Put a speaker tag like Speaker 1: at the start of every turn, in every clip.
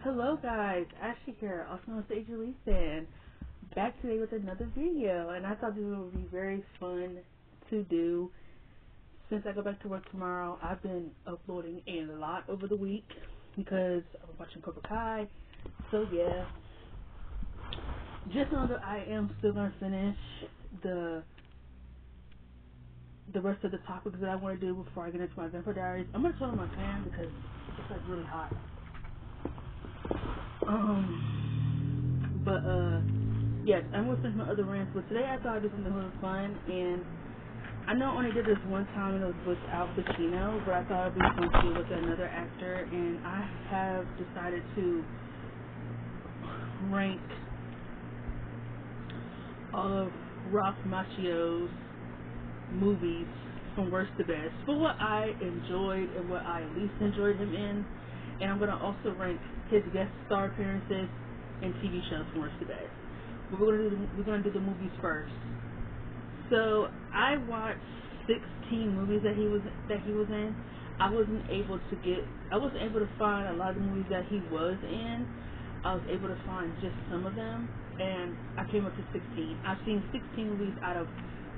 Speaker 1: Hello guys, Ashley here, also known as the Lee fan. Back today with another video, and I thought this would be very fun to do. Since I go back to work tomorrow, I've been uploading a lot over the week because I'm watching Cobra Kai. So yeah, just know that I am still gonna finish the rest of the topics that I want to do before I get into my Vampire Diaries. I'm gonna turn on my fan because it's like really hot. But yes, I'm gonna finish my other rants. But today I thought I'd do something a little fun, and I know I only did this one time and it was without Pacino, but I thought it'd be fun to do with another actor, and I have decided to rank all of Ralph Macchio's movies from worst to best for what I enjoyed and what I least enjoyed him in, and I'm gonna also rank his guest star appearances and TV shows from worst to best. But we're gonna do the movies first. So I watched 16 movies that he was in. I wasn't able to find a lot of the movies that he was in. I was able to find just some of them, and I came up to 16. I've seen 16 movies out of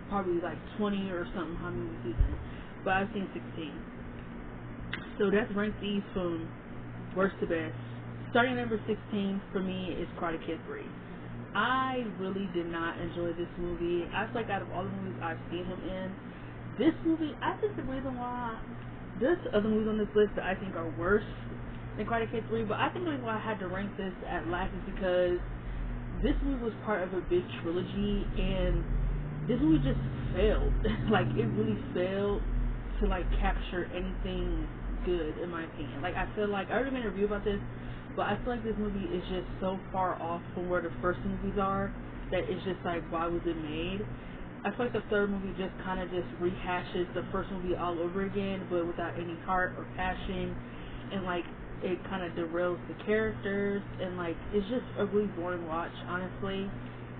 Speaker 1: probably like 20 or something how many movies he's in, but I've seen 16. So that's ranked these from worst to best. Starting at number 16 for me is Karate Kid 3. I really did not enjoy this movie. I feel like out of all the movies I've seen him in, this movie, I think the reason why there's other movies on this list that I think are worse than Karate Kid 3, but I think the reason why I had to rank this at last is because this movie was part of a big trilogy, and this movie just failed. Like, it really failed to like capture anything good, in my opinion. Like, I feel like I already made a review about this, but I feel like this movie is just so far off from where the first movies are that it's just like, why was it made? I feel like the third movie just kind of just rehashes the first movie all over again, but without any heart or passion, and like it kind of derails the characters, and like it's just a really boring watch, honestly.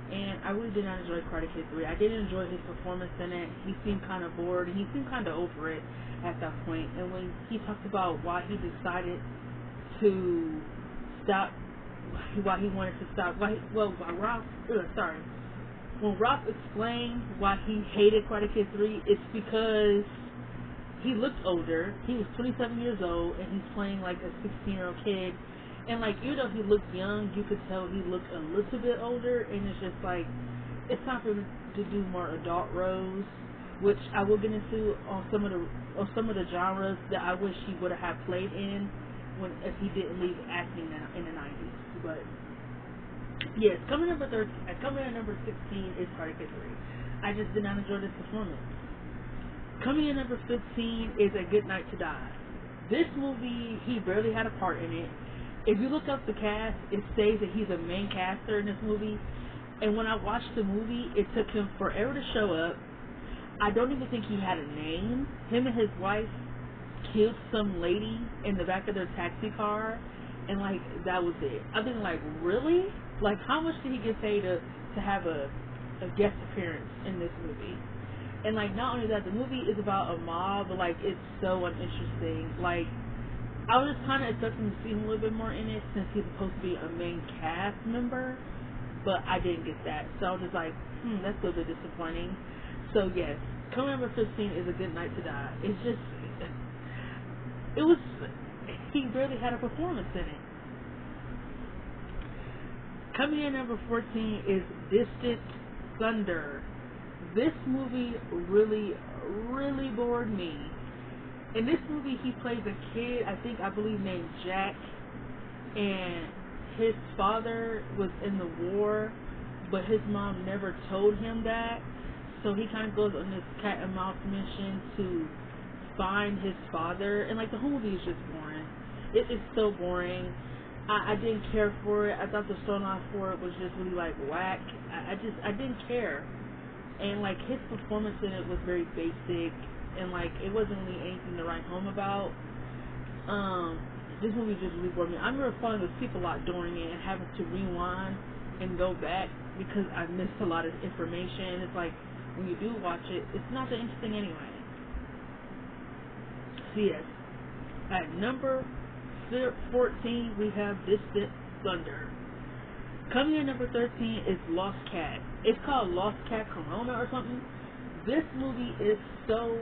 Speaker 1: And I really did not enjoy Karate Kid 3. I didn't enjoy his performance in it. He seemed kind of bored, and he seemed kind of over it at that point. And when he talked about why he decided to stop, why he wanted to stop, when Ralph explained why he hated Karate Kid 3, it's because he looked older. He was 27 years old, and he's playing like a 16-year-old kid. And like, even though he looked young, you could tell he looked a little bit older, and it's just like, it's time for him to do more adult roles, which I will get into on some of the genres that I wish he would have played in if he didn't leave acting in the 90s. But yes, coming in at number 16 is Karate Kid 3. I just did not enjoy this performance. Coming in at number 15 is A Good Night to Die. This movie, he barely had a part in it. If you look up the cast, it says that he's a main caster in this movie. And when I watched the movie, it took him forever to show up. I don't even think he had a name. Him and his wife killed some lady in the back of their taxi car, and like, that was it. I'm thinking, like, really? Like, how much did he get paid to have a guest appearance in this movie? And like, not only that, the movie is about a mob, but like, it's so uninteresting. Like, I was just kind of expecting to see him a little bit more in it, since he's supposed to be a main cast member, but I didn't get that. So I was just like, that's a little bit disappointing. So yes, coming number 15 is A Good Night to Die. It's just, he barely had a performance in it. Coming in number 14 is Distant Thunder. This movie really, really bored me. In this movie, he plays a kid, I believe named Jack, and his father was in the war, but his mom never told him that, so he kind of goes on this cat and mouse mission to find his father, and like, the whole movie is just boring. It is so boring. I didn't care for it. I thought the storyline for it was just really like whack. I didn't care. And like, his performance in it was very basic, and like, it wasn't really anything to write home about. This movie just really bored me. I remember falling asleep a lot during it and having to rewind and go back because I missed a lot of information. It's like, when you do watch it, it's not that interesting anyway. So yes, at number 14, we have Distant Thunder. Coming in number 13 is Lost Cat. It's called Lost Cat Corona or something. This movie is so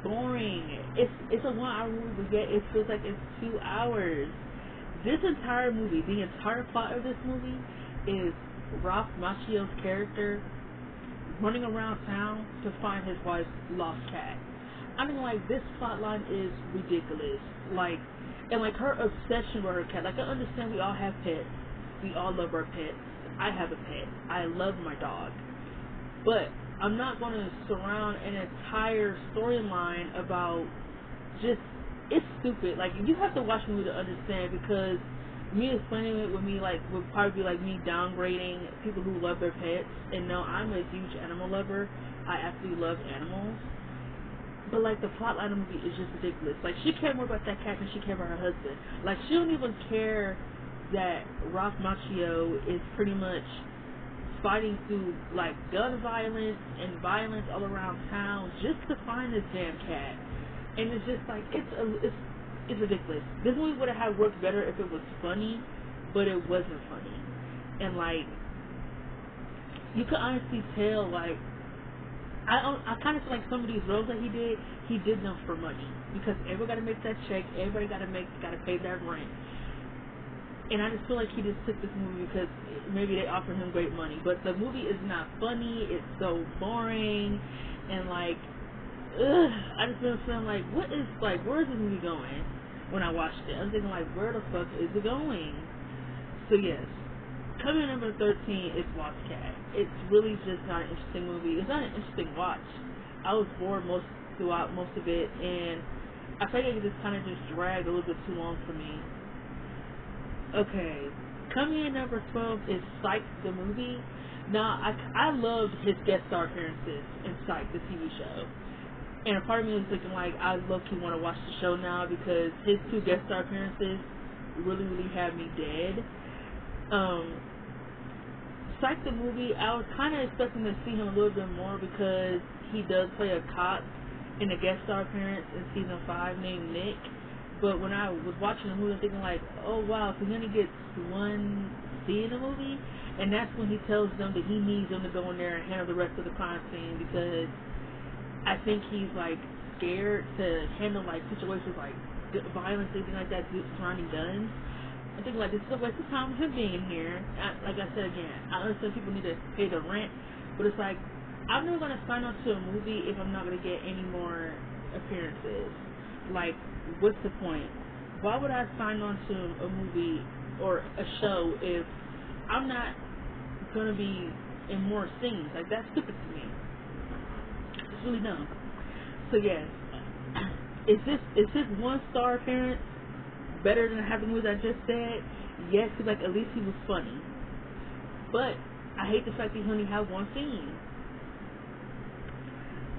Speaker 1: boring. It's a 1 hour movie, but yet it feels like it's 2 hours. This entire movie, the entire plot of this movie is Ralph Macchio's character running around town to find his wife's lost cat. I mean, like, this plot line is ridiculous. Like, and like her obsession with her cat. Like, I understand we all have pets. We all love our pets. I have a pet. I love my dog. But I'm not going to surround an entire storyline about just, it's stupid. Like, you have to watch the movie to understand, because me explaining it with me, like, would probably be like me downgrading people who love their pets. And no, I'm a huge animal lover. I absolutely love animals. But, like, the plotline of the movie is just ridiculous. Like, she cared more about that cat than she cared about her husband. Like, she don't even care that Ralph Macchio is pretty much fighting through, like, gun violence and violence all around town just to find this damn cat. And it's just, like, it's ridiculous. This movie would have worked better if it was funny, but it wasn't funny. And, like, you could honestly tell, like, I kind of feel like some of these roles that he did them for money, because everybody got to make that check, everybody got to pay that rent, and I just feel like he just took this movie because maybe they offered him great money, but the movie is not funny. It's so boring, and like, I just been feeling like, what is, like, where is this movie going? When I watched it, I was thinking, like, where the fuck is it going? So yes. Coming in number 13 is Lost Cat. It's really just not an interesting movie. It's not an interesting watch. I was bored throughout most of it, and I feel like it just kind of just dragged a little bit too long for me. Okay, coming in number 12 is Psych the movie. Now, I loved his guest star appearances in Psych, the TV show. And a part of me was thinking, like, I low-key want to watch the show now, because his 2 guest star appearances really, really had me dead. Psych the movie, I was kind of expecting to see him a little bit more, because he does play a cop in a guest star appearance in season 5 named Nick. But when I was watching the movie, I'm thinking, like, oh wow, so he only gets 1 scene in the movie, and that's when he tells them that he needs them to go in there and handle the rest of the crime scene, because I think he's, like, scared to handle, like, situations like violence, anything like that, surrounding guns. I think, like, this is a waste of time with him being here. Like I said again, I understand people need to pay the rent, but it's like, I'm never going to sign on to a movie if I'm not going to get any more appearances. Like, what's the point? Why would I sign on to a movie or a show if I'm not going to be in more scenes? Like, that's stupid to me. It's really dumb. So, yes. Is this 1-star appearance better than half the movies I just said? Yes, because, like, at least he was funny. But I hate the fact that he only had 1 scene.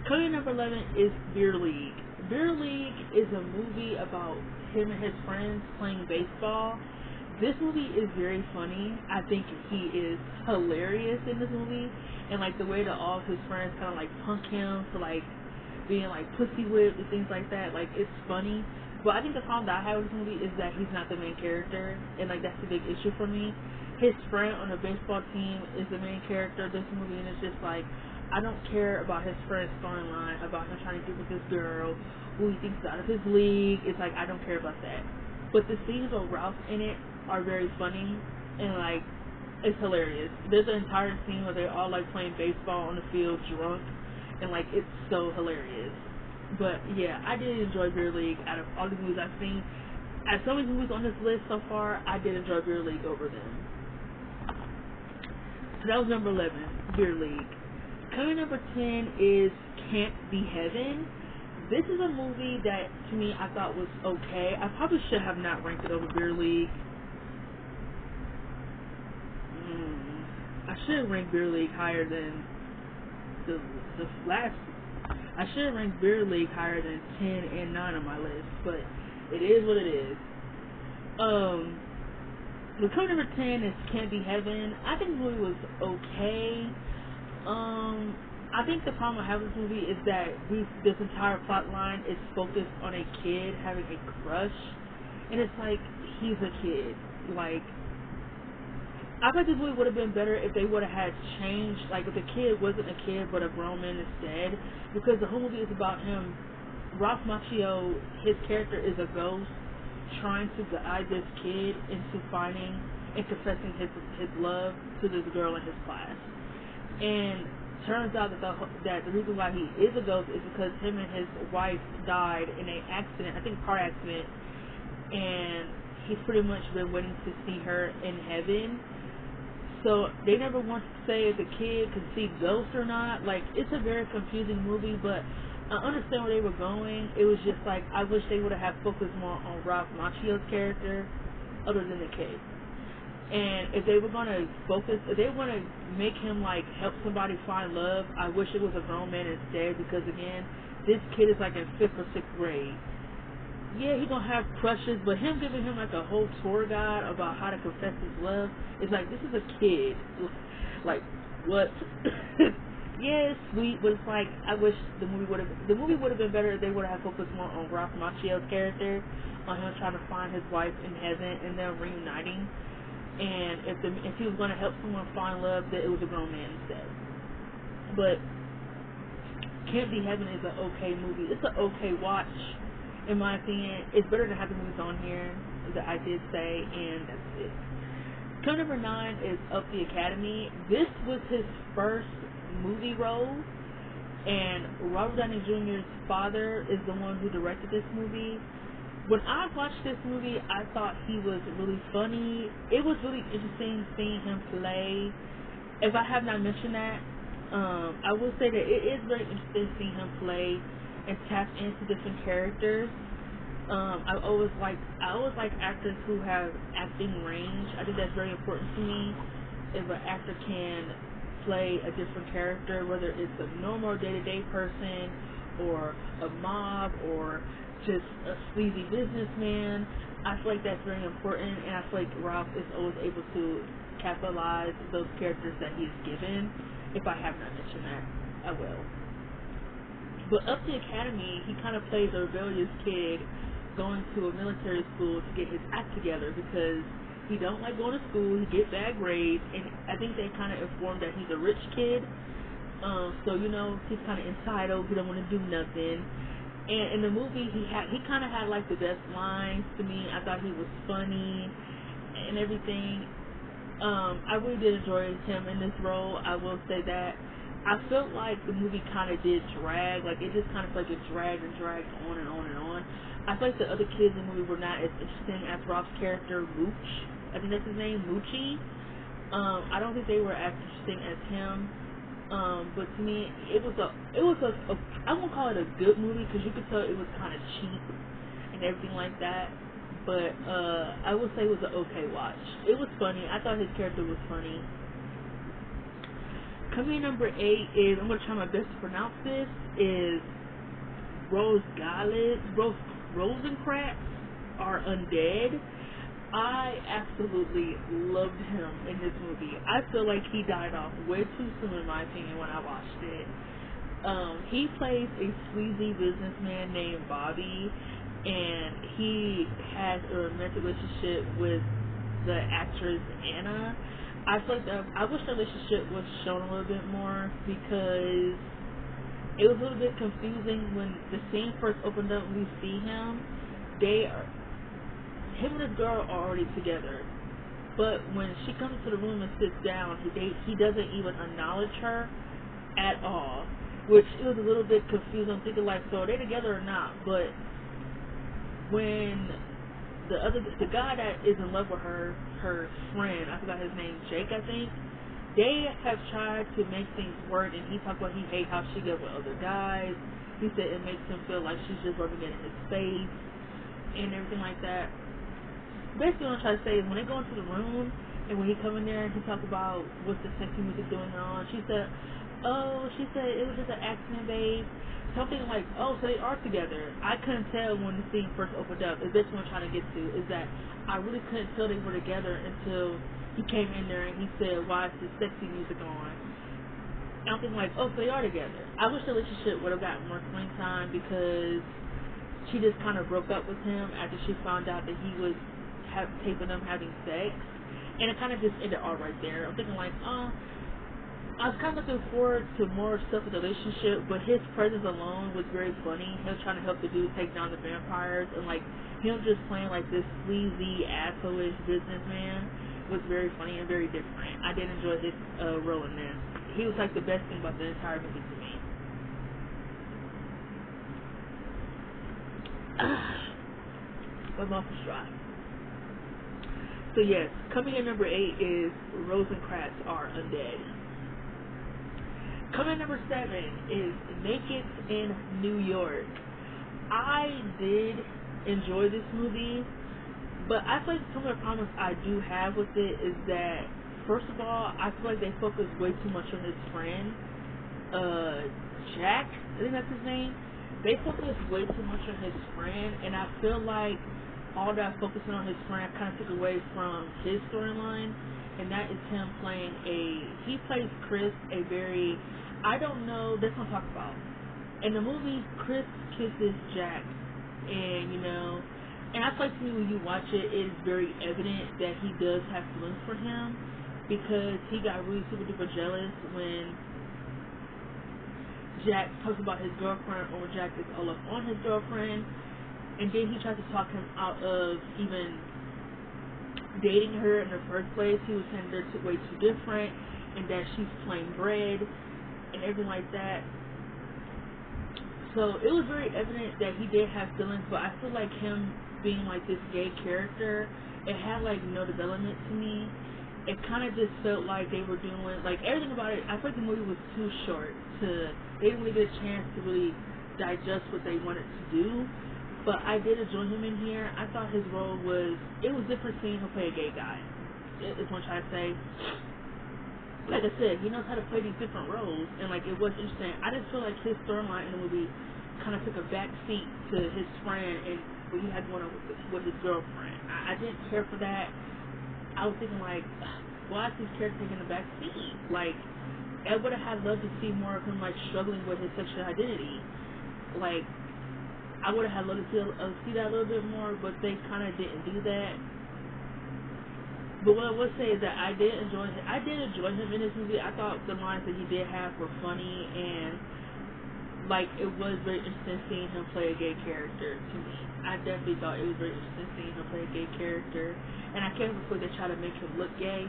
Speaker 1: Coming number 11 is Beer League. Beer League is a movie about him and his friends playing baseball. This movie is very funny. I think he is hilarious in this movie, and like the way that all of his friends kind of like punk him for like being like pussy whipped and things like that. Like, it's funny. But I think the problem that I have with this movie is that he's not the main character, and like that's a big issue for me. His friend on the baseball team is the main character of this movie, and it's just like, I don't care about his friend's storyline, about him trying to get with this girl who he thinks is out of his league. It's like, I don't care about that. But the scenes with Ralph in it are very funny, and like, it's hilarious. There's an entire scene where they're all like playing baseball on the field drunk, and like, it's so hilarious. But yeah, I did enjoy Beer League. Out of all the movies I've seen, as so many movies on this list so far, I did enjoy Beer League over them. So that was number 11, Beer League. Coming number 10 is Can't Be Heaven. This is a movie that, to me, I thought was okay. I probably should have not ranked it over Beer League. I should have ranked Beer League higher than the last. I should have ranked Beer League higher than 10 and 9 on my list, but it is what it is. The coming number 10 is Can't Be Heaven. I think the movie was okay. I think the problem I have with this movie is that this entire plot line is focused on a kid having a crush, and it's like, he's a kid. Like, I bet this movie would have been better if they would have had changed, like if the kid wasn't a kid but a grown man instead, because the whole movie is about him. Ralph Macchio, his character is a ghost trying to guide this kid into finding and confessing his love to this girl in his class. And turns out that the reason why he is a ghost is because him and his wife died in an accident, I think car accident, and he's pretty much been waiting to see her in heaven. So they never want to say if the kid could see ghosts or not. Like, it's a very confusing movie, but I understand where they were going. It was just like, I wish they would have focused more on Ralph Macchio's character other than the kid. And if they were going to focus, if they want to make him like help somebody find love, I wish it was a grown man instead, because again, this kid is like in 5th or 6th grade. Yeah, he gonna have crushes, but him giving him like a whole tour guide about how to confess his love is like, this is a kid. Like, what? Yeah, it's sweet, but it's like, I wish the movie would have been better if they would have focused more on Ralph Macchio's character, on him trying to find his wife in heaven and them reuniting. And if he was going to help someone find love, that it was a grown man instead. But Can't Be Heaven is an okay movie. It's an okay watch, in my opinion. It's better than half the movies on here that I did say, and that's it. Come number 9 is Up the Academy. This was his first movie role, and Robert Downey Jr.'s father is the one who directed this movie. When I watched this movie, I thought he was really funny. It was really interesting seeing him play. If I have not mentioned that, I will say that it is very interesting seeing him play and tap into different characters. I always like actors who have acting range. I think that's very important to me. If an actor can play a different character, whether it's a normal day-to-day person or a mob or just a sleazy businessman, I feel like that's very important, and I feel like Ralph is always able to capitalize those characters that he's given. If I have not mentioned that, I will. But Up the Academy, he kind of plays a rebellious kid going to a military school to get his act together because he don't like going to school, he gets bad grades, and I think they kind of informed that he's a rich kid. So, he's kind of entitled, he don't want to do nothing. And in the movie, he kind of had like the best lines to me. I thought he was funny and everything. I really did enjoy him in this role. I will say that. I felt like the movie kind of did drag. Like, it just kind of it dragged and dragged on and on and on. I feel like the other kids in the movie were not as interesting as Rob's character, Mooch. I think that's his name, Moochie. I don't think they were as interesting as him. But to me, it was a I won't call it a good movie because you could tell it was kind of cheap and everything like that. But I would say it was an okay watch. It was funny. I thought his character was funny. Coming in number 8 is, I'm gonna try my best to pronounce this, is Rosencrantz are Undead. I absolutely loved him in this movie. I feel like he died off way too soon, in my opinion, when I watched it. He plays a sleazy businessman named Bobby, and he has a romantic relationship with the actress Anna. I feel like I wish the relationship was shown a little bit more because it was a little bit confusing when the scene first opened up and we see him. Him and his girl are already together, but when she comes into the room and sits down, he doesn't even acknowledge her at all, which it was a little bit confusing. I'm thinking like, so are they together or not? But when the guy that is in love with her friend, I forgot his name, Jake, I think, they have tried to make things work, and he talked about he hates how she gets with other guys. He said it makes him feel like she's just rubbing it in his face and everything like that. Basically what I'm trying to say is when they go into the room and when he come in there and he talk about what's the sexy music doing on, she said it was just an accident, babe. Something like, oh, so they are together. I couldn't tell when the scene first opened up. Is this what I'm trying to get to? Is that I really couldn't tell they were together until he came in there and he said, why is this sexy music on? And I'm thinking like, oh, so they are together. I wish the relationship would have gotten more screen time because she just kind of broke up with him after she found out that he was taping them having sex, and it kind of just ended all right there. I'm thinking like, I was kind of looking forward to more stuff with the relationship, but his presence alone was very funny. Him trying to help the dude take down the vampires, and like him just playing like this sleazy, asshole-ish businessman was very funny and very different. I did enjoy his role in this. He was like the best thing about the entire movie to me. My mouth is dry. So yes, coming in number 8 is Rosencrantz Are Undead. Coming in number 7 is Naked in New York. I did enjoy this movie, but I feel like some of the problems I do have with it is that, first of all, I feel like they focus way too much on his friend, Jack, I think that's his name. They focus way too much on his friend, and I feel like all that focusing on his friend kind of took away from his storyline, and that is him playing he plays Chris, a very, I don't know, that's what I'm talking about. In the movie, Chris kisses Jack, and and I feel like to me when you watch it, it is very evident that he does have feelings for him, because he got really super duper jealous when Jack talks about his girlfriend, or Jack is all up on his girlfriend, and then he tried to talk him out of even dating her in the first place. He was saying they're way too different, and that she's plain bread, and everything like that. So it was very evident that he did have feelings, but I feel like him being like this gay character, it had like no development to me. It kind of just felt like they were doing, like, everything about it, I feel like the movie was too short they didn't really get a chance to really digest what they wanted to do. But I did enjoy him in here. I thought his role was different seeing him play a gay guy, is what I'm trying to say. Like I said, he knows how to play these different roles, and like it was interesting. I just feel like his storyline in the movie kind of took a back seat to his friend and what he had going on with his girlfriend. I didn't care for that. I was thinking like, why is this character taking a back seat? Like, I would have loved to see more of him like struggling with his sexual identity. Like, I would have loved to see that a little bit more, but they kind of didn't do that. But what I would say is that I did enjoy him in this movie. I thought the lines that he did have were funny, and like it was very interesting seeing him play a gay character to me. I definitely thought it was very interesting seeing him play a gay character, and I can't believe they try to make him look gay.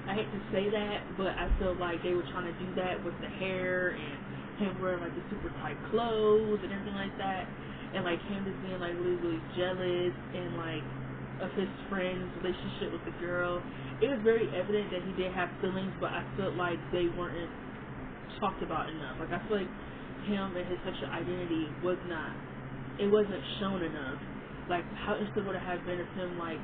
Speaker 1: I hate to say that, but I feel like they were trying to do that with the hair and him wearing like the super tight clothes and everything like that, and like him just being like really, really jealous and like of his friend's relationship with the girl. It was very evident that he did have feelings, but I felt like they weren't talked about enough. Like I feel like him and his sexual identity wasn't shown enough. Like how interesting would it have been if him like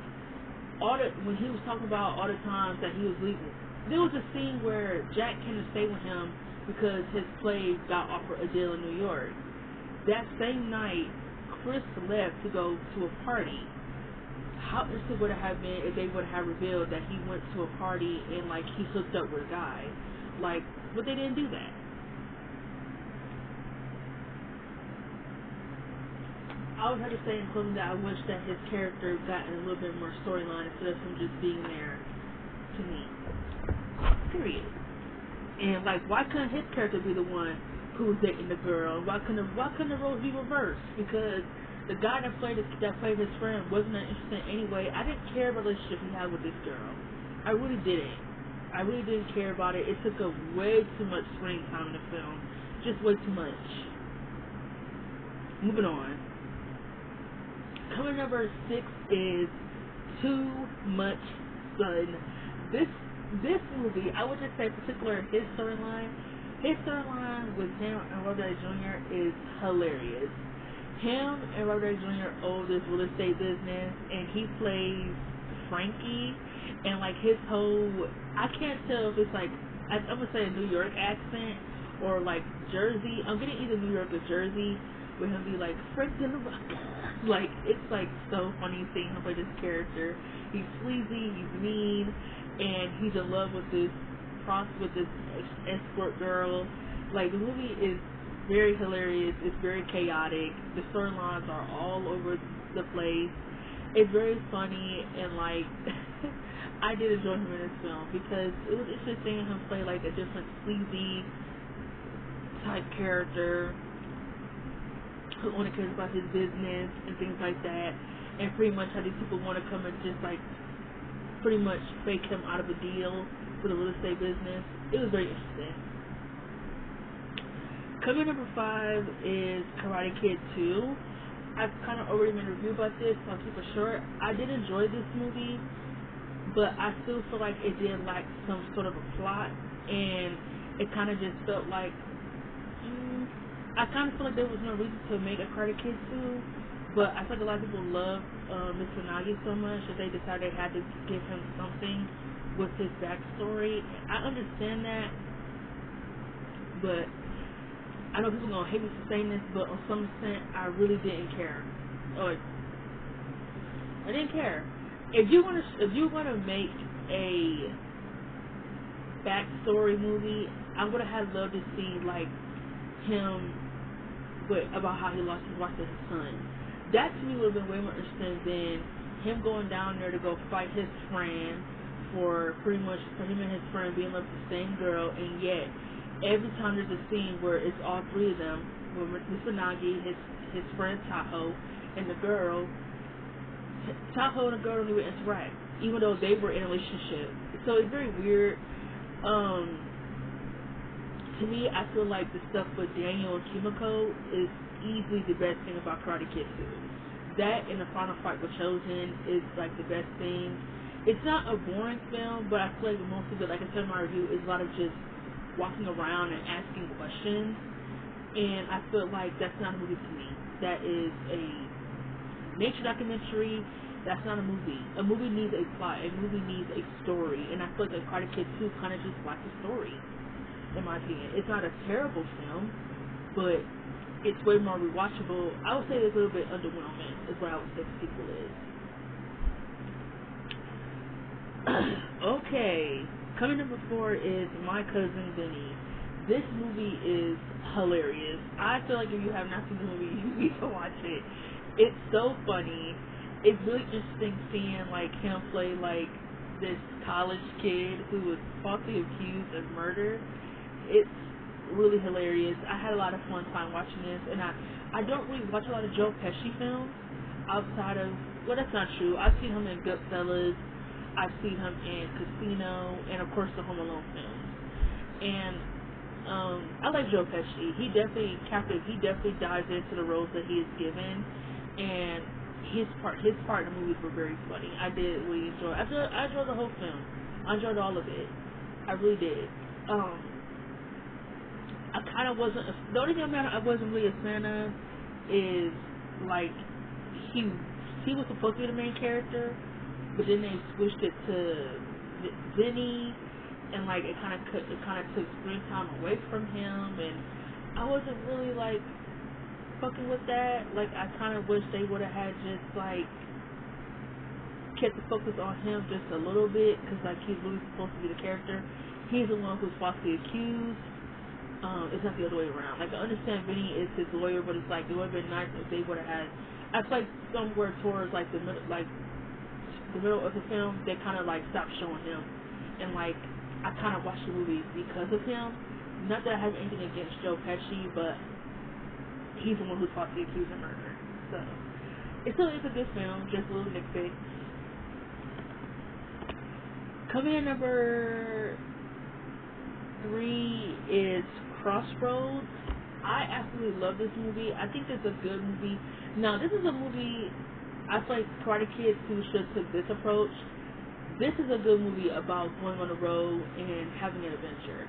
Speaker 1: when he was talking about all the times that he was leaving. There was a scene where Jack came to stay with him because his play got offered a deal in New York. That same night, Chris left to go to a party. How interesting would it have been if they would have revealed that he went to a party and like he hooked up with a guy? Like, but they didn't do that. I would have to say in closing that I wish that his character got a little bit more storyline instead of him just being there to me. Period. And like, why couldn't his character be the one who was dating the girl? Why couldn't the roles be reversed? Because the guy that played his friend wasn't that interesting anyway. I didn't care about the relationship he had with this girl. I really didn't. I really didn't care about it. It took up way too much screen time in the film. Just way too much. Moving on. Coming number 6 is Too Much Sun. This movie, I would just say, particular his storyline with him and Robert Jr. is hilarious. Him and Robert Jr. own this real estate business, and he plays Frankie, and like his whole, I can't tell if it's like, I'm gonna say a New York accent or like Jersey. I'm getting either New York or Jersey, with him be like Frankie the Rock. Like, it's like so funny seeing him play this character. He's sleazy, he's mean, and he's in love with this escort girl. Like, the movie is very hilarious. It's very chaotic. The storylines are all over the place. It's very funny and like I did enjoy him in this film because it was interesting seeing him play like a different sleazy type character who only cares about his business and things like that, and pretty much how these people want to come and just like pretty much fake him out of a deal for the real estate business. It was very interesting. Coming number 5 is Karate Kid 2. I've kind of already made a review about this, so I'll keep it short. I did enjoy this movie, but I still feel like it did lack some sort of a plot, and it kind of just felt like I kind of feel like there was no reason to make a Karate Kid 2, but I feel like a lot of people love Mr. Nagi so much that they decided they had to give him something with his backstory. I understand that, but I know people are gonna hate me for saying this, but on some extent, I really didn't care. I didn't care. If you wanna make a backstory movie, I would have loved to see like him, but about how he lost his wife to his son. That to me would have been way more interesting than him going down there to go fight his friend for pretty much for him and his friend being with the same girl, and yet every time there's a scene where it's all three of them, with Mr. Nagi, his friend Tahoe, and the girl, Tahoe and the girl don't even interact, even though they were in a relationship. So it's very weird. To me, I feel like the stuff with Daniel and Kimiko is easily the best thing about Karate Kid 2. That and the final fight with Chosen is like the best thing. It's not a boring film, but I feel like most of it, like I said in my review, is a lot of just walking around and asking questions. And I feel like that's not a movie to me. That is a nature documentary. That's not a movie. A movie needs a plot. A movie needs a story. And I feel like Karate Kid 2 kind of just lacks a story, in my opinion. It's not a terrible film, but it's way more rewatchable. I would say it's a little bit underwhelming, is what I would say the sequel is. Okay, coming number 4 is My Cousin Vinny. This movie is hilarious. I feel like if you have not seen the movie, you need to watch it. It's so funny. It's really interesting seeing like him play like this college kid who was falsely accused of murder. It's really hilarious. I had a lot of fun time watching this, and I don't really watch a lot of Joe Pesci films outside of, well, that's not true. I've seen him in Goodfellas, I've seen him in Casino, and of course the Home Alone films. And I like Joe Pesci. He definitely dives into the roles that he is given, and his part in the movies were very funny. I did really enjoy. I enjoyed the whole film. I enjoyed all of it. I really did. I kind of wasn't. The only thing I wasn't really a fan of is like he was supposed to be the main character, but then they switched it to Vinny, and like it kind of took screen time away from him, and I wasn't really like fucking with that. Like I kind of wish they would have had just like kept the focus on him just a little bit, because like he's really supposed to be the character. He's the one who's falsely accused. It's not the other way around. Like I understand Vinny is his lawyer, but it's like it would have been nice if they would have had. I feel like somewhere towards like the middle of the film, they kind of like stopped showing him, and like I kind of watched the movie because of him. Not that I have anything against Joe Pesci, but he's the one who's falsely accused of murder. So it's a good film, just a little nitpick. Coming in number 3 is Crossroads. I absolutely love this movie. I think it's a good movie. Now, this is a movie I feel like Karate Kid 2 should take this approach. This is a good movie about going on the road and having an adventure.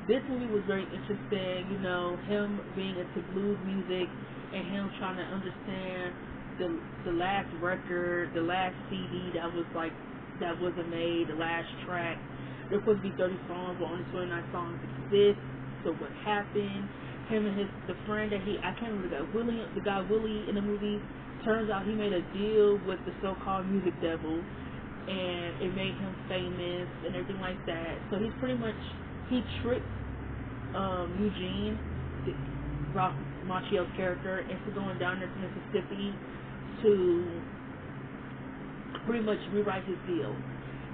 Speaker 1: This movie was very interesting, you know, him being into blues music and him trying to understand the last record, the last CD that wasn't made, the last track. There was supposed to be 30 songs, but only 29 songs exist. So what happened? Him and the friend that I can't remember the guy Willie in the movie. Turns out he made a deal with the so-called music devil, and it made him famous and everything like that. So he tricked Eugene, Ralph Macchio's character, into going down there to Mississippi to pretty much rewrite his deal.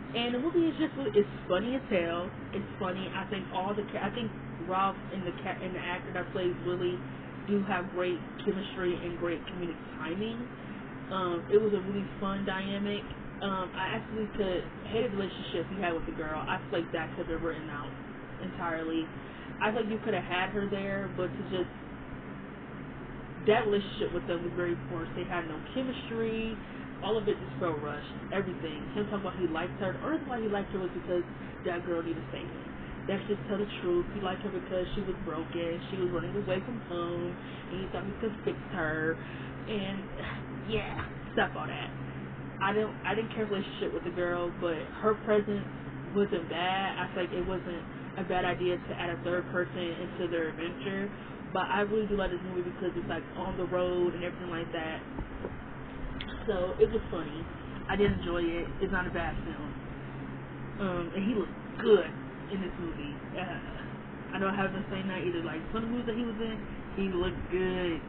Speaker 1: And the movie is just it's funny as hell. It's funny. I think I think Ralph and the actor that plays Willie do have great chemistry and great comedic timing. It was a really fun dynamic. I actually could hate the relationship he had with the girl. I feel like that could have been written out entirely. I feel like you could have had her there, but to just that relationship with them was very forced. They had no chemistry. All of it just felt rushed. Everything. Him talking about he liked her. The only reason why he liked her was because that girl needed saving. Let's just tell the truth. He liked her because she was broken. She was running away from home, and he thought he could fix her. And yeah, stop all that. I didn't care relationship with the girl, but her presence wasn't bad. I feel like it wasn't a bad idea to add a third person into their adventure. But I really do like this movie because it's like on the road and everything like that. So it was funny. I did enjoy it. It's not a bad film. And he looked good in this movie. I know I haven't been saying that either. Like some of the movies that he was in, he looked good.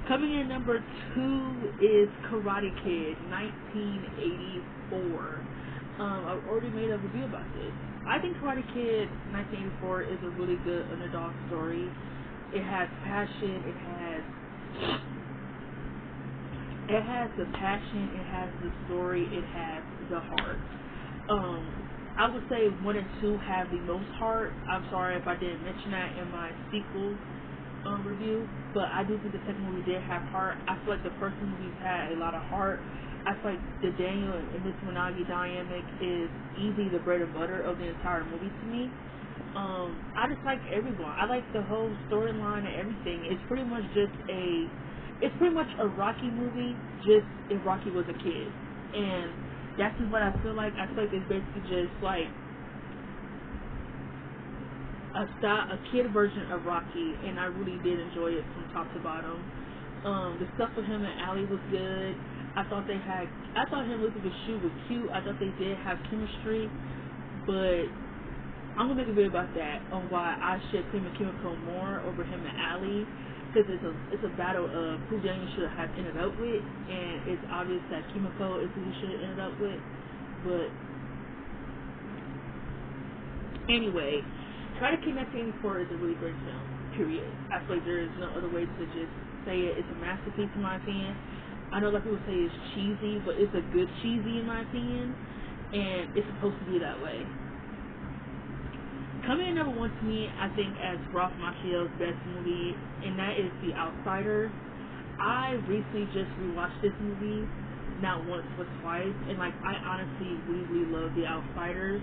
Speaker 1: Coming in number 2 is Karate Kid, 1984. I've already made a review about this. I think Karate Kid 1984 is a really good underdog story. It has passion. It has the passion. It has the story. It has the heart. I would say 1 and 2 have the most heart. I'm sorry if I didn't mention that in my sequel review, but I do think the second movie did have heart. I feel like the first movie had a lot of heart. I feel like the Daniel and Miss Minagi dynamic is easily the bread and butter of the entire movie to me. I just like everyone. I like the whole storyline and everything. It's pretty much a Rocky movie, just if Rocky was a kid. And that's just what I feel like. I feel like it's basically just like a kid version of Rocky, and I really did enjoy it from top to bottom. The stuff with him and Allie was good. I thought him and Elizabeth Shue was cute. I thought they did have chemistry, but I'm gonna make a video about that on why I should him and Kimiko more over him and Allie, because it's a battle of who Daniel should have ended up with, and it's obvious that Kimiko is who he should have ended up with. But anyway, Karate Kid 1984 is a really great film, period. I feel like there is no other way to just say it. It's a masterpiece in my opinion. I know a lot of people say it's cheesy, but it's a good cheesy in my opinion, and it's supposed to be that way. Coming in number 1 to me, I think, as Ralph Macchio's best movie, and that is The Outsider. I recently just rewatched this movie, not once but twice, and like I honestly really love The Outsiders.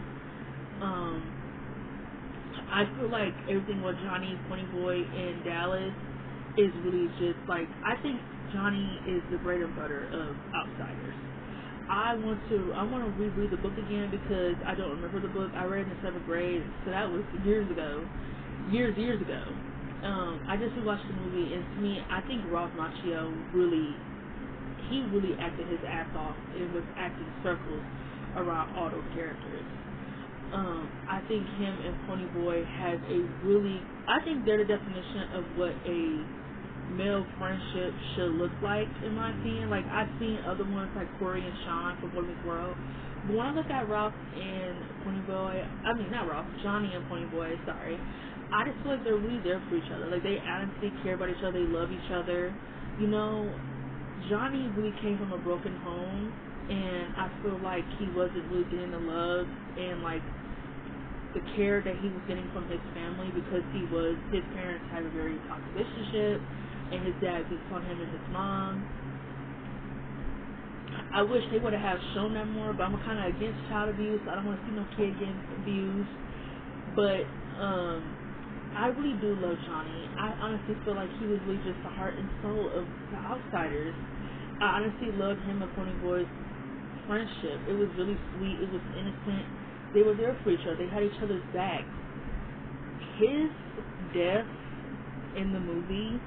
Speaker 1: I feel like everything with Johnny, Ponyboy, and Dallas is really just like, I think Johnny is the bread and butter of Outsiders. I want to reread the book again because I don't remember the book. I read it in 7th grade, so that was years ago. I just rewatched the movie, and to me, I think Ralph Macchio really acted his ass off and was acting circles around all those characters. I think him and Ponyboy has I think they're the definition of what a male friendship should look like, in my opinion. Like, I've seen other ones like Corey and Sean from Boy Meets World, but when I look at Ralph and Johnny and Ponyboy, sorry, I just feel like they're really there for each other. Like, they honestly care about each other, they love each other. You know, Johnny really came from a broken home, and I feel like he wasn't really getting the love and like the care that he was getting from his family, because his parents had a very toxic relationship, and his dad just on him and his mom. I wish they would have shown that more, but I'm kind of against child abuse. I don't want to see no kid getting abused. But I really do love Johnny. I honestly feel like he was really just the heart and soul of The Outsiders. I honestly loved him and Ponyboy's friendship. It was really sweet. It was innocent. They were there for each other. They had each other's back. His death in the movie,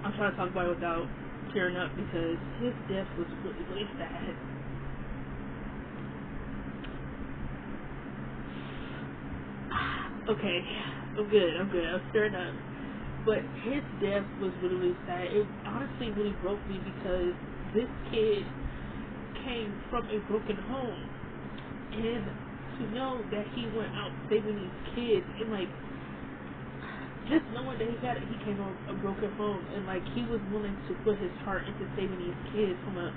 Speaker 1: I'm trying to talk about it without tearing up because his death was really, really sad. Okay, I'm good. I'm tearing up. But his death was really, really sad. It honestly really broke me because this kid came from a broken home, and to know that he went out saving these kids, and like just knowing that he came from a broken home, and like he was willing to put his heart into saving these kids from a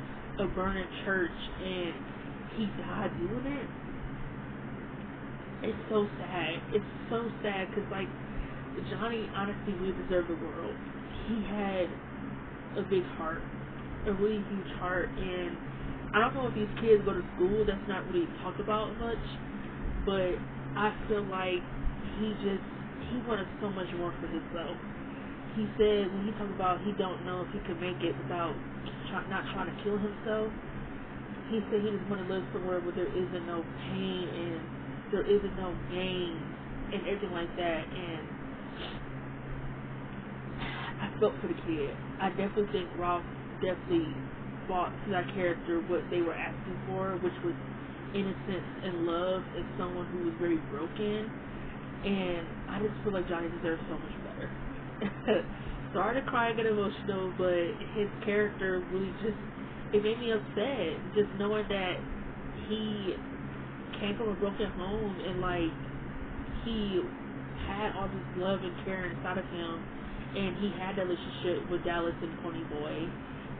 Speaker 1: burning church, and he died doing it. It's so sad. It's so sad because like Johnny honestly really deserved the world. He had a big heart, a really huge heart, and I don't know if these kids go to school. That's not really talked about much, but I feel like he wanted so much more for himself. He said when he talked about he don't know if he could make it without not trying to kill himself. He said he just want to live somewhere where there isn't no pain and there isn't no gain and everything like that. And I felt for the kid. I definitely think Ralph definitely fought for that character what they were asking for, which was innocence and love and someone who was very broken. And I just feel like Johnny deserves so much better. Sorry to cry and get emotional, but his character really just, it made me upset. Just knowing that he came from a broken home and like he had all this love and care inside of him, and he had that relationship with Dallas and Ponyboy.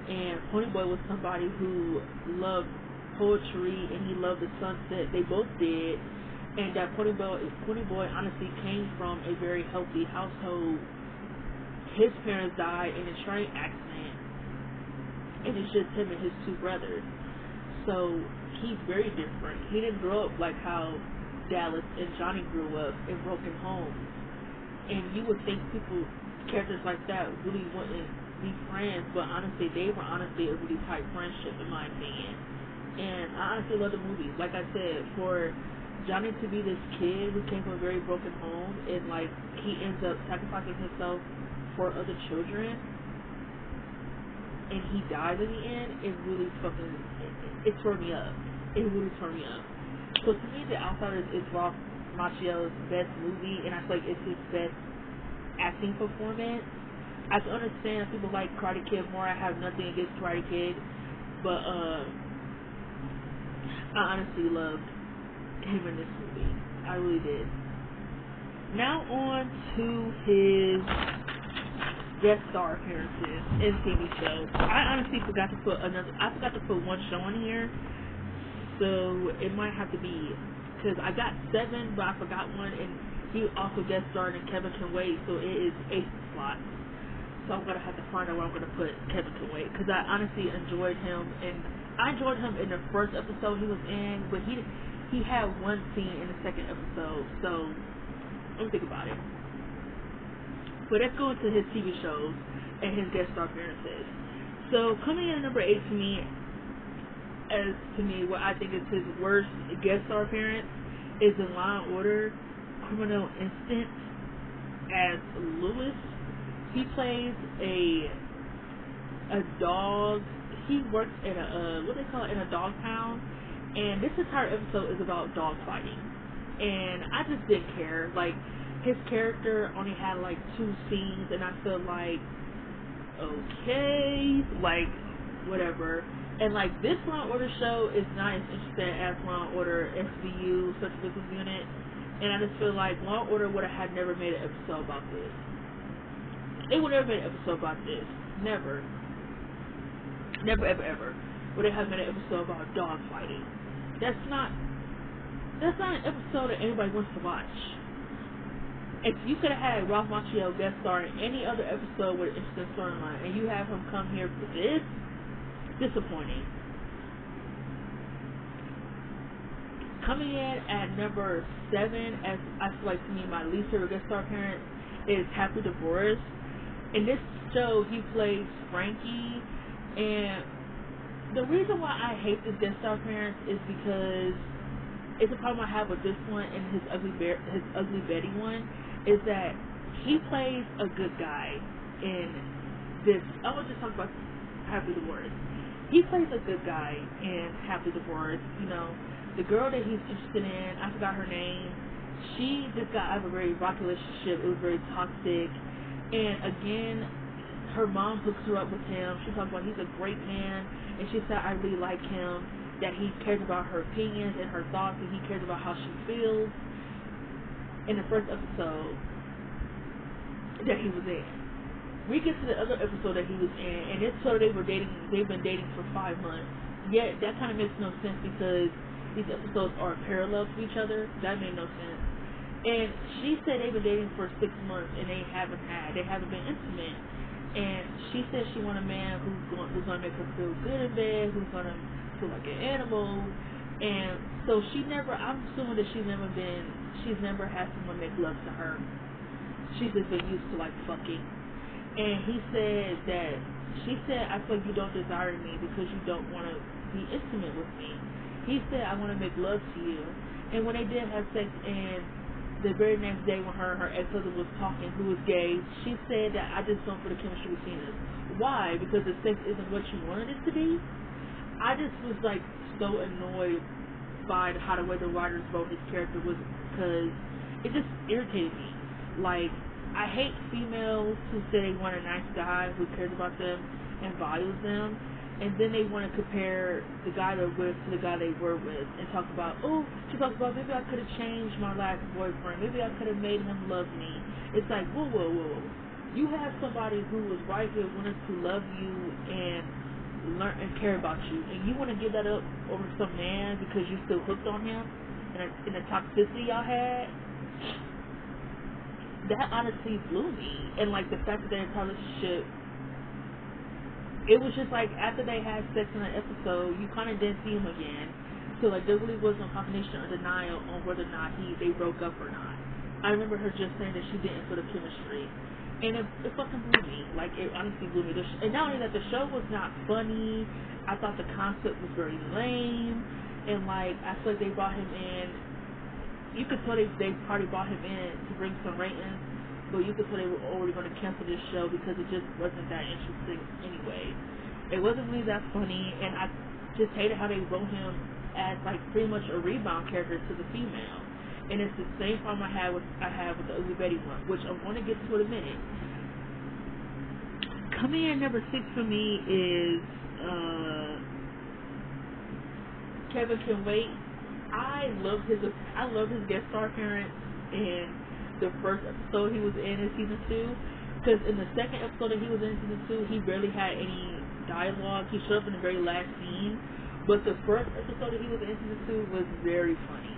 Speaker 1: And Ponyboy was somebody who loved poetry and he loved the sunset. They both did. And that Ponyboy honestly came from a very healthy household. His parents died in a train accident, and it's just him and his two brothers. So he's very different. He didn't grow up like how Dallas and Johnny grew up in broken homes. And you would think characters like that really wouldn't be friends, but honestly, they were honestly a really tight friendship in my opinion. And I honestly love the movie. Like I said, for Johnny to be this kid who came from a very broken home, and like he ends up sacrificing himself for other children, and he dies in the end, it really it tore me up. It really tore me up. So to me, The Outsiders is Ralph Macchio's best movie, and I feel like it's his best acting performance. I can understand people like Karate Kid more. I have nothing against Karate Kid, but I honestly loved him in this movie. I really did. Now on to his guest star appearances in TV shows. I honestly forgot to put one show in here, so it might have to be, because I got 7, but I forgot one, and he also guest starred in Kevin Can Wait, so it is 8 slots. So I'm gonna have to find out where I'm gonna put Kevin Can Wait, because I honestly enjoyed him, and I enjoyed him in the first episode he was in, but he had one scene in the second episode, so let me think about it. But let's go into his TV shows and his guest star appearances. So coming in at number 8 to me, what I think is his worst guest star appearance is in Law and Order: Criminal Instincts as Lewis. He plays a dog. He works in in a dog pound, and this entire episode is about dog fighting. And I just didn't care. Like, his character only had like 2 scenes, and I feel like, okay, like, whatever. And like, this Law and Order show is not as interesting as Law and Order SVU, Special Business Unit. And I just feel like Law and Order would have never made an episode about this. It would never made an episode about this. Never. Never, ever, ever would it have made an episode about dog fighting. That's not an episode that anybody wants to watch. If you could have had Ralph Macchio guest star in any other episode with an interesting storyline, and you have him come here for this, disappointing. Coming in at number 7, as I feel like to me my least favorite guest star appearance, is Happy Divorce. In this show, he plays Frankie, and the reason why I hate this guest star appearance is because it's a problem I have with this one and his Ugly Betty one, is that he plays a good guy in this. I want to just talk about Happy Divorce. He plays a good guy in Happy Divorce. You know, the girl that he's interested in, I forgot her name, she just got out of a very rocky relationship. It was very toxic, And again, her mom hooks her up with him. She talks about he's a great man, and she said, I really like him, that he cares about her opinions and her thoughts, and he cares about how she feels. In the first episode that he was in, we get to the other episode that he was in, and it's so they've been dating for 5 months. Yet that kind of makes no sense because these episodes are parallel to each other. That made no sense. And she said they've been dating for 6 months and they haven't been intimate. And she said she wants a man who's gonna make her feel good in bed, who's gonna feel like an animal. And so I'm assuming that she's never had someone make love to her. She's just been used to like fucking. And she said, I feel like you don't desire me because you don't want to be intimate with me. He said, I want to make love to you. And when they did have sex, and the very next day when her ex-husband was talking, who was gay, she said that I just don't feel the chemistry between us. Why? Because the sex isn't what you wanted it to be? I just was like so annoyed by the way the writers wrote his character was, because it just irritated me. Like, I hate females who say they want a nice guy who cares about them and values them, and then they want to compare the guy they're with to the guy they were with and talk about, she talks about, maybe I could have changed my last boyfriend, maybe I could have made him love me. It's like, whoa. You have somebody who was right here wanting to love you and learn and care about you, and you want to give that up over some man because you still hooked on him and the toxicity y'all had. That honestly blew me. And like the fact that their entire relationship, it was just like after they had sex in an episode, you kind of didn't see him again. So like there really was no confirmation or denial on whether or not they broke up or not. I remember her just saying that she didn't feel the chemistry, and it fucking blew me. Like it honestly blew me. And not only that, the show was not funny. I thought the concept was very lame, and like I feel like they brought him in. You could tell they probably brought him in to bring some ratings, but you could tell they were already going to cancel this show because it just wasn't that interesting anyway. It wasn't really that funny, and I just hated how they wrote him as like pretty much a rebound character to the female. And it's the same problem I had with the Ugly Betty one, which I'm going to get to in a minute. Coming in number 6 for me is Kevin Can Wait. I love his guest star appearance in the first episode he was in season 2. Because in the second episode that he was in season 2, he barely had any dialogue. He showed up in the very last scene. But the first episode that he was in season 2 was very funny.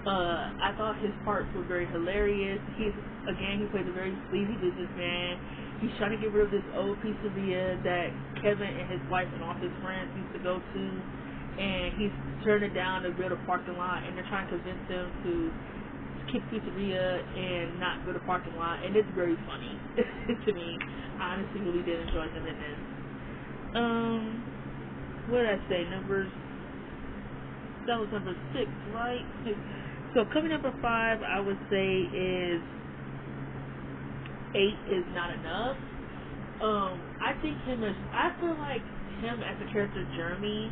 Speaker 1: I thought his parts were very hilarious. He plays a very sleazy businessman. He's trying to get rid of this old pizzeria that Kevin and his wife and all his friends used to go to. And he's turning down to build a parking lot, and they're trying to convince him to kick pizzeria and not build a parking lot, and it's very funny to me. I honestly really did enjoy him in this. What did I say? That was number 6, right? 6. So coming number 5, I would say is 8 is Not Enough. I feel like him as a character, Jeremy,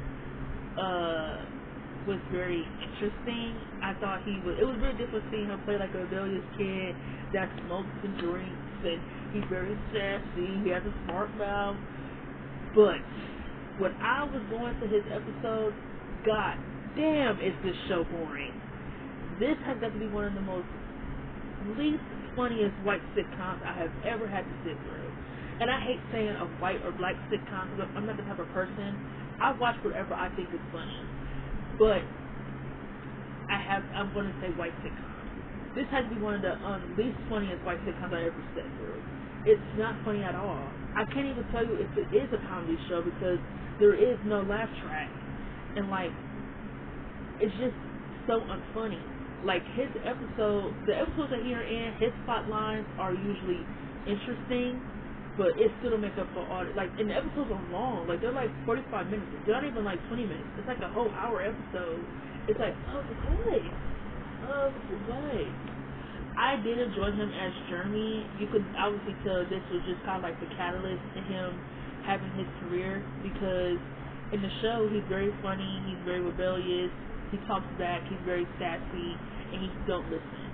Speaker 1: was very interesting. I thought it was really different seeing him play like a rebellious kid that smokes and drinks, and he's very sassy, he has a smart mouth. But when I was going to his episodes, god damn, is this show boring. This has got to be one of the least funniest white sitcoms I have ever had to sit through. And I hate saying a white or black sitcom because I'm not the type of person. I watch whatever I think is funny. But I'm going to say white sitcom. This has to be one of the least funniest white sitcoms I ever sat through. It's not funny at all. I can't even tell you if it is a comedy show because there is no laugh track. And like, it's just so unfunny. Like the episodes that you're in, his plot lines are usually interesting, but it still don't make up for all. Like, and the episodes are long. Like, they're like 45 minutes. They're not even like 20 minutes. It's like a whole hour episode. It's like, okay. I did enjoy him as Jeremy. You could obviously tell this was just kind of like the catalyst to him having his career, because in the show he's very funny, he's very rebellious, he talks back, he's very sassy, and he don't listen.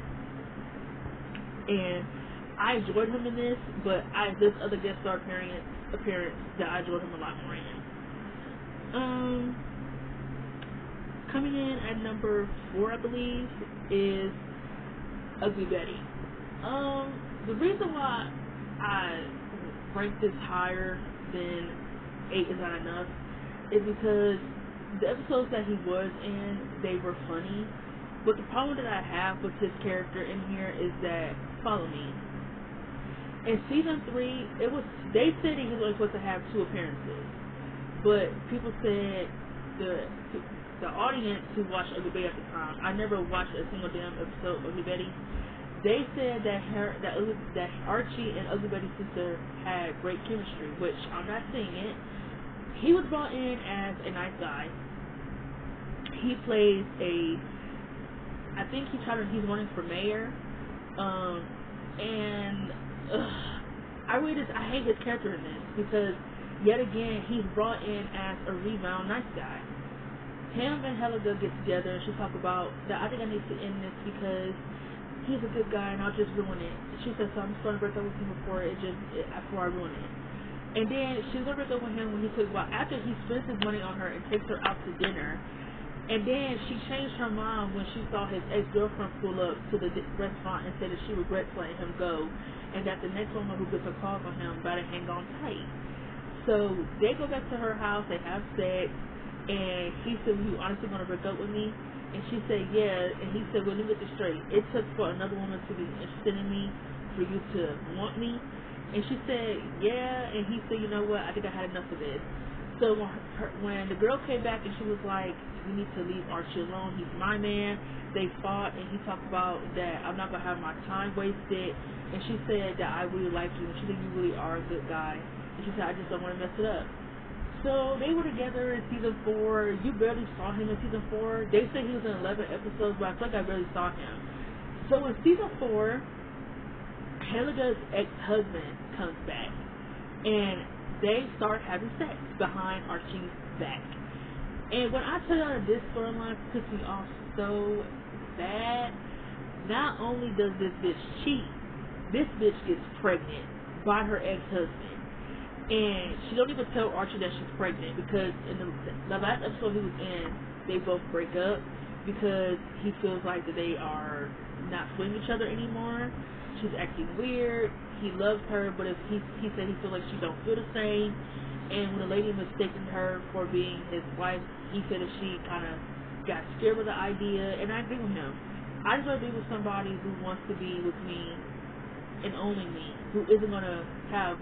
Speaker 1: And I enjoyed him in this, but this other guest star appearance that I enjoyed him a lot more in. Coming in at number 4, I believe, is Ugly Betty. The reason why I rank this higher than 8 is not enough is because the episodes that he was in, they were funny. But the problem that I have with his character in here is that, follow me. In season 3, they said he was only supposed to have 2 appearances, but people said the audience who watched Ugly Betty at the time, I never watched a single damn episode of Ugly Betty. They said that Archie and Ugly Betty's sister had great chemistry, which I'm not seeing it. He was brought in as a nice guy. He plays I think he's running for mayor. And I hate his character in this because yet again he's brought in as a rebound nice guy. Him and Helga get together and she talk about that. I think I need to end this because he's a good guy and I'll just ruin it. She said, so I'm just going to break up with him before I ruin it. And then she's going to break up with him when after he spends his money on her and takes her out to dinner. And then she changed her mind when she saw his ex-girlfriend pull up to the restaurant and said that she regrets letting him go and that the next woman who gets a call from him better hang on tight. So they go back to her house, they have sex, and he said, "You honestly going to break up with me?" And she said, "Yeah." And he said, "Well, let me get this straight. It took for another woman to be interested in me for you to want me." And she said, "Yeah." And he said, "You know what? I think I had enough of this." So when the girl came back and she was like, "You need to leave Archie alone. He's my man." They fought and he talked about that I'm not going to have my time wasted. And she said that I really like you. And she said, "You really are a good guy." And she said, "I just don't want to mess it up." So they were together in season 4. You barely saw him in season 4. They said he was in 11 episodes, but I feel like I barely saw him. So in season 4, Helga's ex-husband comes back. And they start having sex behind Archie's back. And when I tell y'all that this storyline pissed me off so bad, not only does this bitch cheat, this bitch gets pregnant by her ex-husband. And she don't even tell Archie that she's pregnant because in the last episode he was in, they both break up because he feels like that they are not fooling each other anymore. She's acting weird. He loves her, but he said he feels like she don't feel the same. And when the lady mistaken her for being his wife, he said that she kind of got scared with the idea. And I agree with him. I just want to be with somebody who wants to be with me and only me, who isn't going to have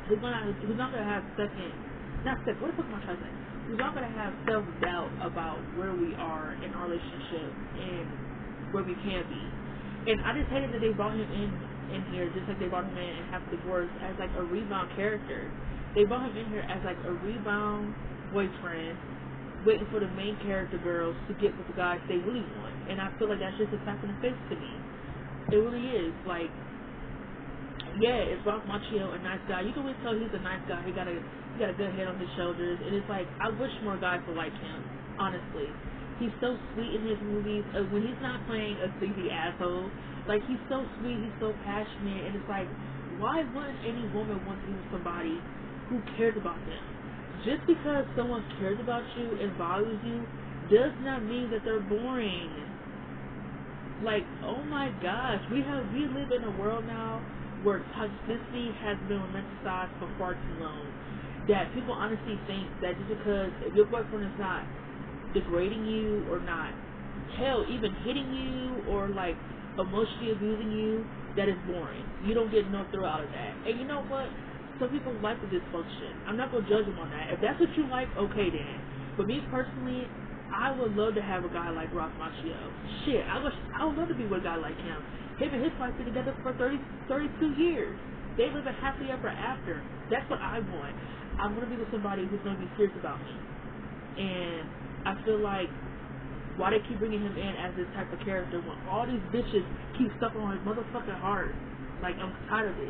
Speaker 1: who's not going to have what the fuck am I trying to say? Who's not going to have self-doubt about where we are in our relationship and where we can be. And I just hated that they brought him in here just like they brought him in and have divorce as like a rebound character. They brought him in here as like a rebound boyfriend waiting for the main character girls to get with the guys they really want. And I feel like that's just a slap in the face to me. It really is. Like, yeah, it's Ralph Macchio, a nice guy. You can really tell he's a nice guy. He got a good head on his shoulders, and it's like I wish more guys would like him. Honestly, he's so sweet in his movies. When he's not playing a sleazy asshole, like he's so sweet, he's so passionate, and it's like, why wouldn't any woman want to be with somebody who cares about them? Just because someone cares about you and values you does not mean that they're boring. Like, oh my gosh, we live in a world now where toxicity has been romanticized for far too long. That people honestly think that just because if your boyfriend is not degrading you or not, hell, even hitting you or like emotionally abusing you, that is boring. You don't get no thrill out of that. And you know what? Some people like the dysfunction. I'm not going to judge them on that. If that's what you like, okay then. But me personally, I would love to have a guy like Ralph Macchio. Shit, I would love to be with a guy like him. Him and his wife been together for 32 years. They live a happily ever after. That's what I want. I want to be with somebody who's going to be serious about me. And I feel like why they keep bringing him in as this type of character when all these bitches keep stuck on his motherfucking heart. Like, I'm tired of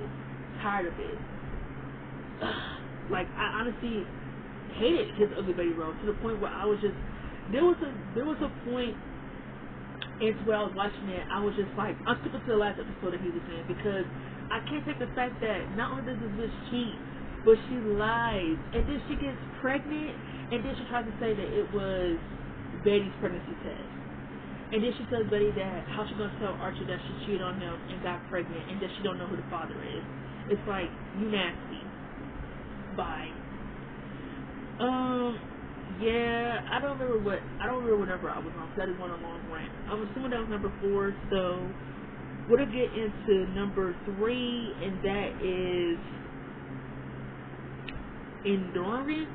Speaker 1: it. Like, I honestly hated his Ugly Betty role to the point where I was just there was a point And to where I was watching it, I was just like, I'm skipping to the last episode that he was in because I can't take the fact that not only does this bitch cheat, but she lies, and then she gets pregnant, and then she tries to say that it was Betty's pregnancy test. And then she tells Betty that how she gonna tell Archie that she cheated on him and got pregnant, and that she don't know who the father is. It's like, you nasty. Bye. Yeah, I don't remember what number I was on. That is one of the long rant. I'm assuming that was number 4. So we're gonna get into number 3, and that is Endurance.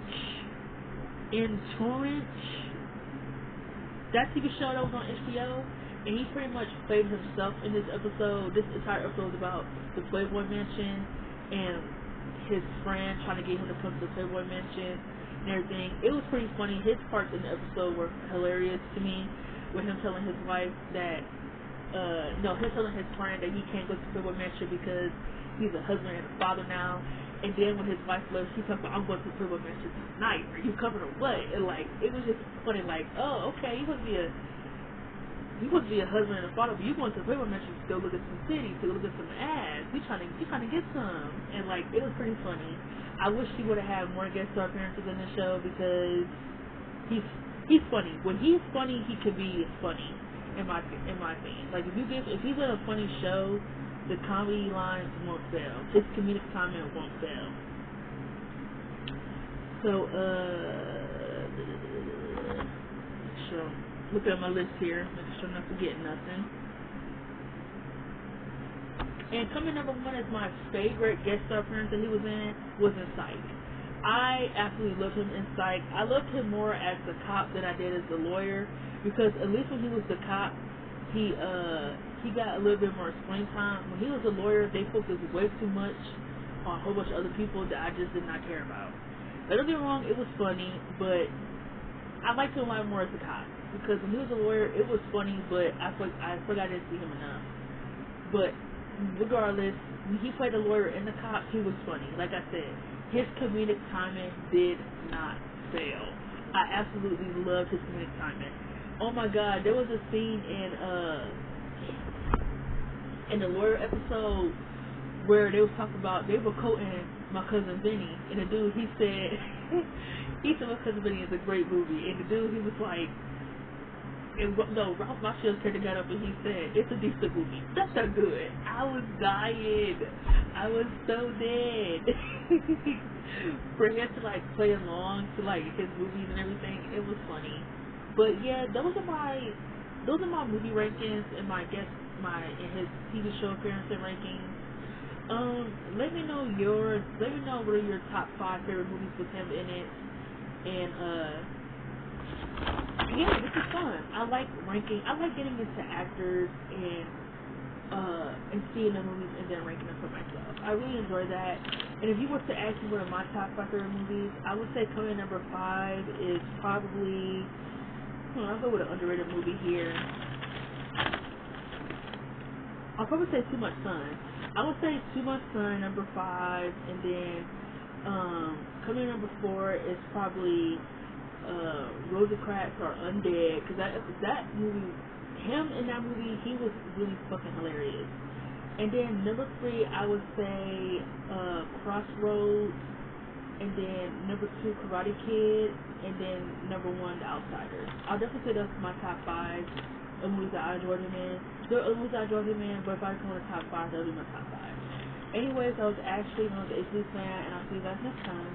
Speaker 1: That TV show that was on HBO, and he pretty much played himself in this episode. This entire episode was about the Playboy Mansion and his friend trying to get him to come to the Playboy Mansion and everything. It was pretty funny. His parts in the episode were hilarious to me, with him telling his wife that, him telling his friend that he can't go to the Playboy Mansion because he's a husband and a father now. And then when his wife left, she talked about, I'm going to the Playboy Mansion tonight. Are you coming or what? And like, it was just funny. Like, oh, okay, you must be a husband and a father, but you going to the Playboy Mansion to go look at some titties, to go look at some ass. You trying to get some. And like, it was pretty funny. I wish he would have had more guest star appearances in the show because he's funny. When he's funny, he can be funny. In my opinion, like if he's in a funny show, the comedy lines won't fail. His comedic timing won't fail. So, look at my list here. Make sure I'm not forgetting nothing. And coming number 1 is my favorite guest star appearance that he was in Psych. I absolutely loved him in Psych. I loved him more as the cop than I did as the lawyer, because at least when he was the cop, he got a little bit more screen time. When he was a lawyer, they focused way too much on a whole bunch of other people that I just did not care about. Don't get me wrong, it was funny, but I liked him a lot more as a cop, because when he was a lawyer, it was funny, but I feel like I didn't see him enough. But regardless, when he played a lawyer and the cop, he was funny. Like I said, his comedic timing did not fail. I absolutely loved his comedic timing. Oh my God, there was a scene in the lawyer episode where they were quoting My Cousin Vinny, and the dude, he said My Cousin Vinny is a great movie, and the dude, he was like, Ralph Macchio's character got up and he said, it's a decent movie. That's not good. I was dying. I was so dead. For him to like play along to like his movies and everything, it was funny. But yeah, those are my movie rankings and in his TV show appearance and rankings. Let me know what are your top 5 favorite movies with him in it. And yeah, this is fun. I like ranking. I like getting into actors and seeing the movies and then ranking them for myself. I really enjoy that. And if you were to ask me what are my top 5 favorite movies, I would say coming number 5 is probably, I'll go with an underrated movie here. I'll probably say Too Much Sun. I would say Too Much Sun, number 5, and then coming number 4 is probably Rosencrantz or Undead, because that movie, him in that movie, he was really fucking hilarious. And then number 3, I would say Crossroads, and then number 2, Karate Kid, and then number 1, The Outsiders. I'll definitely say that's my top 5 of movies that I enjoyed him in. There are other movies I enjoyed him in, but if I come with the top 5, that'll be my top 5. Anyways, I was Ashley, known as the Ashley fan, and I'll see you guys next time.